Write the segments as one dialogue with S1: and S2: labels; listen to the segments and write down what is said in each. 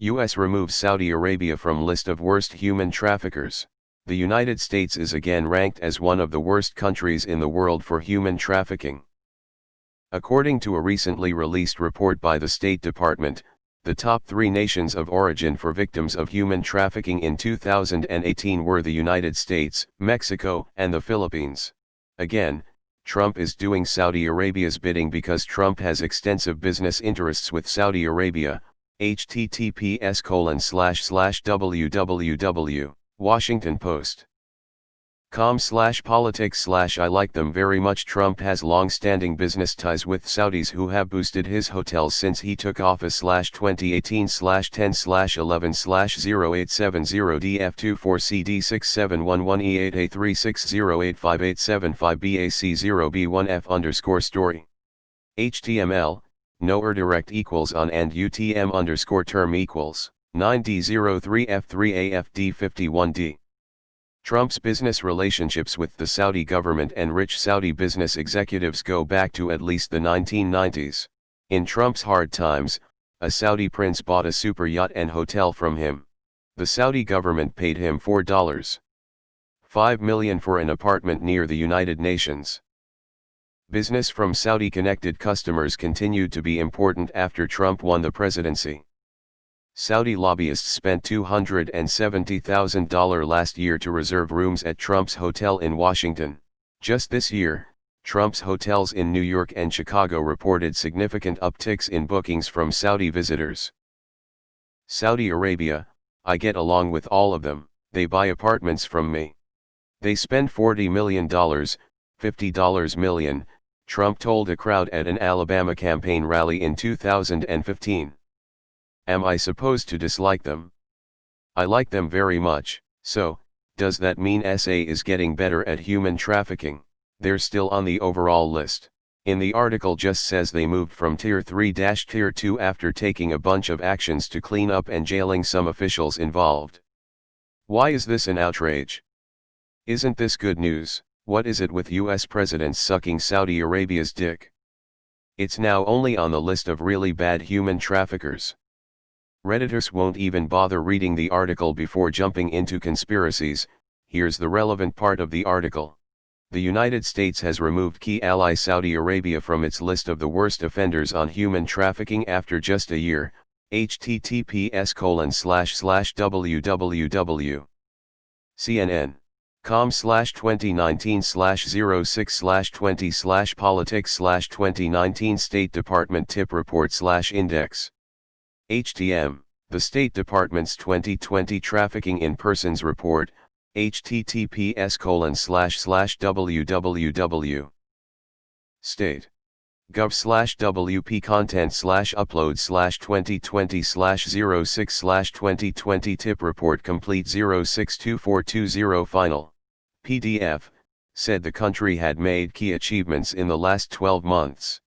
S1: U.S. removes Saudi Arabia from list of worst human traffickers. The United States is again ranked as one of the worst countries in the world for human trafficking. According to a recently released report by the State Department, the top 3 nations of origin for victims of human trafficking in 2018 were the United States, Mexico, and the Philippines. Again, Trump is doing Saudi Arabia's bidding because Trump has extensive business interests with Saudi Arabia. https://www. Washington Post. com/politics/ I like them very much. Trump has long-standing business ties with Saudis who have boosted his hotels since he took office. 2018/10/11/0870DF24711E8A3671188585BAC0B1F_story. HTML, nowhere direct equals on and UTM_term equals 9D03F3AFD51D. Trump's business relationships with the Saudi government and rich Saudi business executives go back to at least the 1990s. In Trump's hard times, a Saudi prince bought a super yacht and hotel from him. The Saudi government paid him $4.5 million for an apartment near the United Nations. Business from Saudi-connected customers continued to be important after Trump won the presidency. Saudi lobbyists spent $270,000 last year to reserve rooms at Trump's hotel in Washington. Just this year, Trump's hotels in New York and Chicago reported significant upticks in bookings from Saudi visitors. Saudi Arabia, I get along with all of them, they buy apartments from me. They spend $40 million, $50 million, Trump told a crowd at an Alabama campaign rally in 2015. Am I supposed to dislike them? I like them very much. So, does that mean SA is getting better at human trafficking? They're still on the overall list. In the article just says they moved from Tier 3 to Tier 2 after taking a bunch of actions to clean up and jailing some officials involved. Why is this an outrage? Isn't this good news? What is it with US presidents sucking Saudi Arabia's dick? It's now only on the list of really bad human traffickers. Redditors won't even bother reading the article before jumping into conspiracies. Here's the relevant part of the article. The United States has removed key ally Saudi Arabia from its list of the worst offenders on human trafficking after just a year. https://www. CNN.com/2019/06/20/politics/2019 State Department Tip Report/Index. HTM, the State Department's 2020 Trafficking in Persons Report, https://www. State. gov/wp content/upload/2020/06/2020 Tip Report Complete 062420 Final. PDF, said the country had made key achievements in the last 12 months.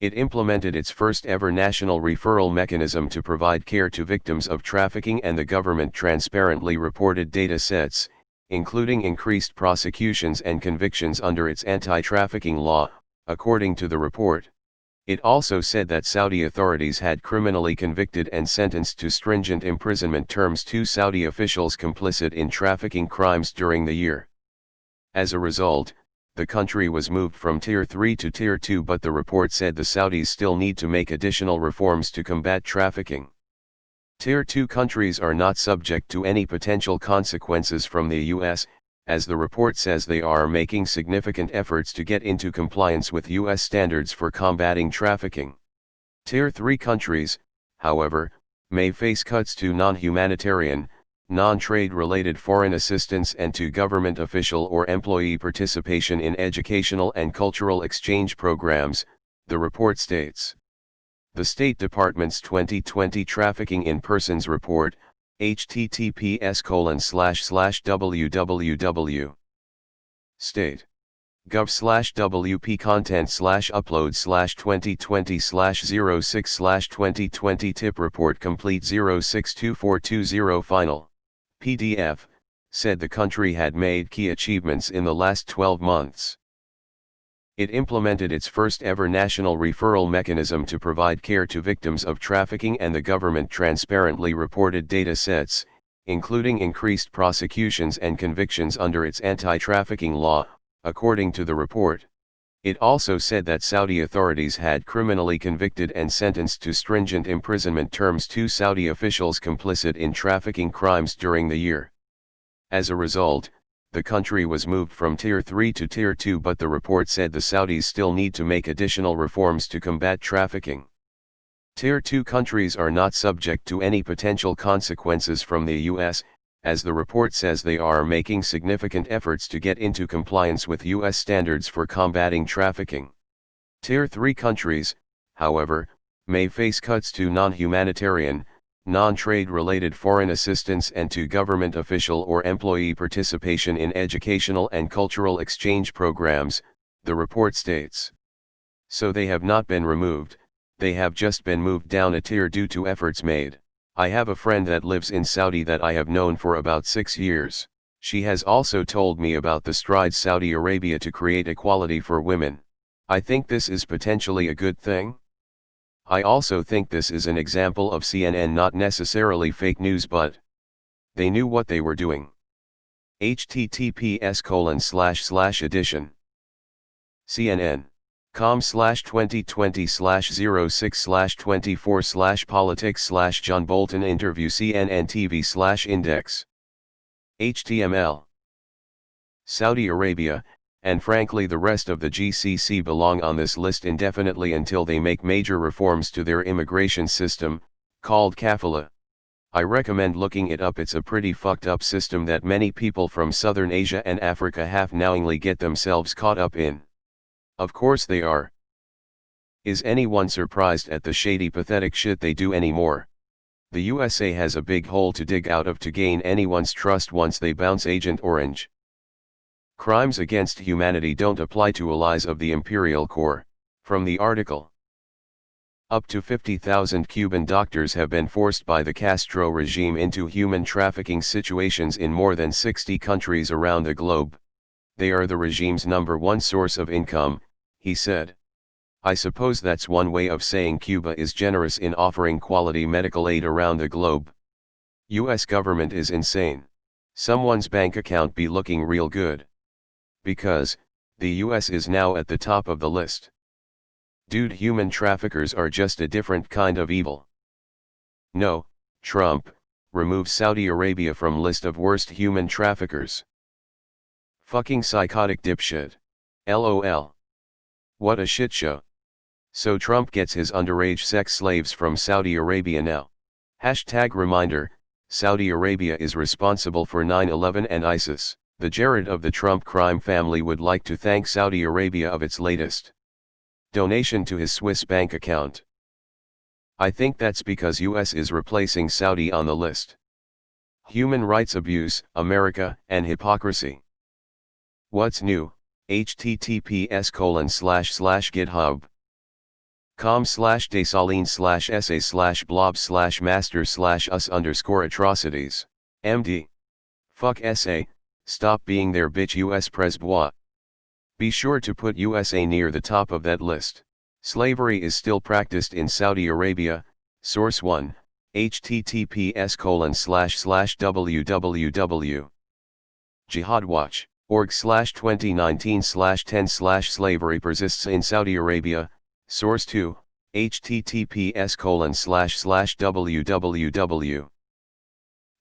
S1: It implemented its first ever national referral mechanism to provide care to victims of trafficking, and the government transparently reported data sets, including increased prosecutions and convictions under its anti-trafficking law, according to the report. It also said that Saudi authorities had criminally convicted and sentenced to stringent imprisonment terms 2 Saudi officials complicit in trafficking crimes during the year. As a result, the country was moved from Tier 3 to Tier 2, but the report said the Saudis still need to make additional reforms to combat trafficking. Tier 2 countries are not subject to any potential consequences from the US, as the report says they are making significant efforts to get into compliance with US standards for combating trafficking. Tier 3 countries, however, may face cuts to non-humanitarian, non-trade related foreign assistance and to government official or employee participation in educational and cultural exchange programs, the report states. The State Department's 2020 Trafficking in Persons Report, https://www. State. gov/wp content/upload/2020/06/2020 Tip Report Complete 062420 Final. PDF, said the country had made key achievements in the last 12 months. It implemented its first ever national referral mechanism to provide care to victims of trafficking, and the government transparently reported data sets, including increased prosecutions and convictions under its anti-trafficking law, according to the report. It also said that Saudi authorities had criminally convicted and sentenced to stringent imprisonment terms 2 Saudi officials complicit in trafficking crimes during the year. As a result, the country was moved from Tier 3 to Tier 2, but the report said the Saudis still need to make additional reforms to combat trafficking. Tier 2 countries are not subject to any potential consequences from the US, as the report says they are making significant efforts to get into compliance with US standards for combating trafficking. Tier 3 countries, however, may face cuts to non-humanitarian, non-trade related foreign assistance and to government official or employee participation in educational and cultural exchange programs, the report states. So they have not been removed, they have just been moved down a tier due to efforts made. I have a friend that lives in Saudi that I have known for about 6 years. She has also told me about the strides Saudi Arabia to create equality for women. I think this is potentially a good thing. I also think this is an example of CNN not necessarily fake news, but they knew what they were doing. https://edition CNN.com/2020/06/24/politics/John Bolton interview CNN TV/index HTML. Saudi Arabia, and frankly the rest of the GCC, belong on this list indefinitely until they make major reforms to their immigration system, called kafala. I recommend looking it up. It's a pretty fucked up system that many people from Southern Asia and Africa half-knowingly get themselves caught up in. Of course they are. Is anyone surprised at the shady, pathetic shit they do anymore? The USA has a big hole to dig out of to gain anyone's trust once they bounce Agent Orange. Crimes against humanity don't apply to allies of the Imperial Corps. From the article. Up to 50,000 Cuban doctors have been forced by the Castro regime into human trafficking situations in more than 60 countries around the globe. They are the regime's #1 source of income, he said. I suppose that's one way of saying Cuba is generous in offering quality medical aid around the globe. US government is insane. Someone's bank account be looking real good. Because, the US is now at the top of the list. Dude, human traffickers are just a different kind of evil. No, Trump, remove Saudi Arabia from list of worst human traffickers. Fucking psychotic dipshit. LOL. What a shit show. So Trump gets his underage sex slaves from Saudi Arabia now. #reminder, Saudi Arabia is responsible for 9/11 and ISIS. The Jared of the Trump crime family would like to thank Saudi Arabia of its latest donation to his Swiss bank account. I think that's because US is replacing Saudi on the list. Human rights abuse, America, and hypocrisy. What's new? https://github.com/desaline/essay/blob/master/us_atrocities. MD. Fuck essay, stop being there bitch US Presbois. Be sure to put USA near the top of that list. Slavery is still practiced in Saudi Arabia, source 1, https://www. jihadwatch.org/2019/10/slavery persists in Saudi Arabia, source 2, https://www.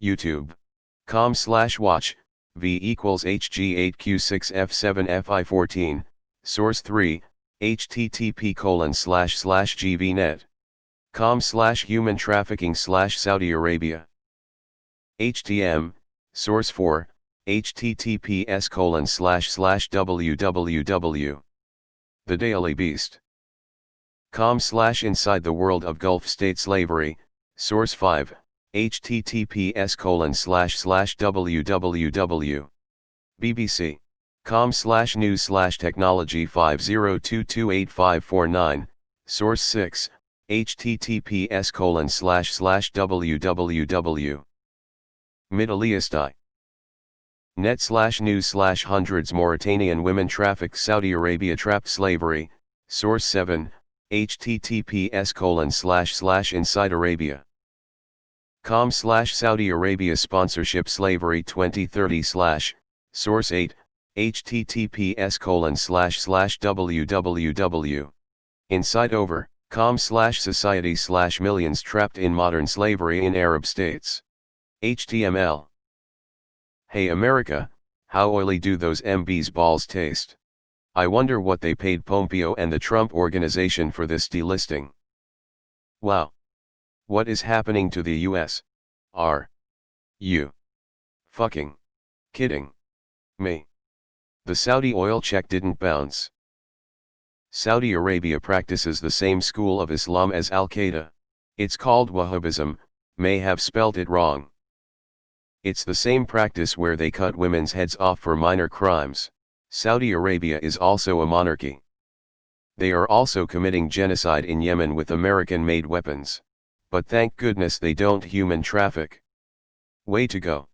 S1: YouTube.com/watch, v=hg8q6f7fi14, source 3, http://gvnet.com/human trafficking/Saudi Arabia. HTM, source 4, https://www. The Daily Beast. .com/inside the world of Gulf state slavery, source 5, https://www. BBC.com/news/technology 50228549, source 6, https://www. Middle East. Net/news/hundreds Mauritanian women trafficked Saudi Arabia trapped slavery, source 7, https://Inside Arabia. com/Saudi Arabia sponsorship slavery 2030 / source 8, https://www. Inside over, com/society / millions trapped in modern slavery in Arab states. HTML. Hey America, how oily do those MB's balls taste? I wonder what they paid Pompeo and the Trump organization for this delisting. Wow. What is happening to the US? Are you fucking kidding me? The Saudi oil check didn't bounce. Saudi Arabia practices the same school of Islam as Al-Qaeda. It's called Wahhabism, may have spelt it wrong. It's the same practice where they cut women's heads off for minor crimes. Saudi Arabia is also a monarchy. They are also committing genocide in Yemen with American-made weapons. But thank goodness they don't human traffic. Way to go.